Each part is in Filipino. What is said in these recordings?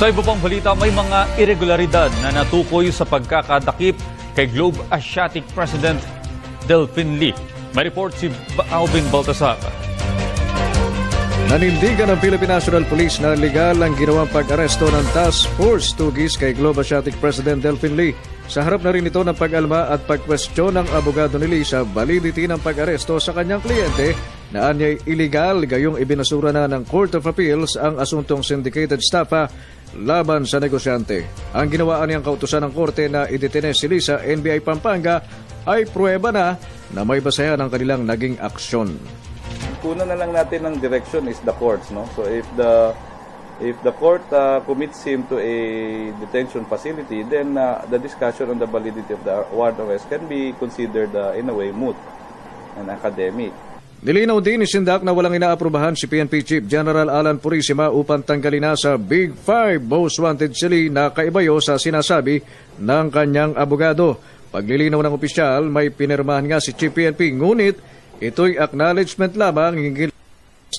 Sa iba pang balita, may mga irregularidad na natukoy sa pagkakadakip kay Globe Asiatic President Delphine Lee. May report si Alvin Baltasar. Nanindigan ng Philippine National Police na legal ang ginawang pag-aresto ng Task Force Tugis kay Globe Asiatic President Delphine Lee. Sa harap na rin ito ng pag-alma at pag-kwestiyon ng abogado ni Lee sa validity ng pag-aresto sa kanyang kliyente na anya'y illegal gayong ibinasura na ng Court of Appeals ang asuntong syndicated estafa laban sa negosyante. Ang ginawaan niyang kautusan ng korte na idetene si Lee sa NBI Pampanga ay pruweba na may basehan ang kanilang naging aksyon. Kuna na lang natin ng direction is the courts, no? So if the court commits him to a detention facility, then the discussion on the validity of the warrant of arrest can be considered in a way moot and academic. Nilinaw din ni Sindak na walang inaaprubahan si PNP Chief General Alan Purisima upang tanggalin na sa Big Five most wanted si Lee na kaibayo sa sinasabi ng kanyang abogado. Paglilinaw ng opisyal, may pinirmahan nga si Chief PNP, ngunit ito'y acknowledgement lamang hinggil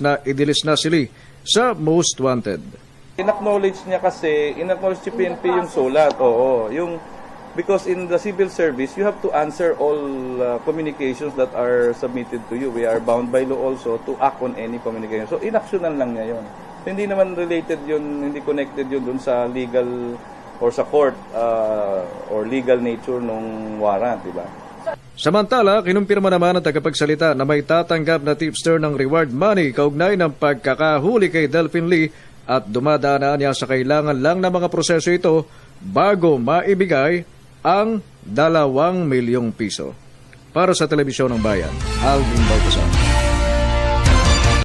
na idilis na si Lee sa most wanted. In-acknowledge si PNP yung sulat, because in the civil service, you have to answer all communications that are submitted to you. We are bound by law also to act on any communication. So, inaksyonan lang niya yun. So, hindi naman related yun, hindi connected yun dun sa legal or sa court or legal nature nung warrant, di ba? Samantala, kinumpirma naman ang tagapagsalita na may tatanggap na tipster ng reward money kaugnay ng pagkakahuli kay Delphine Lee at dumadaan niya sa kailangan lang na mga proseso ito bago maibigay ang 2 milyong piso. Para sa Telebisyon ng Bayan, Alvin Baltasar.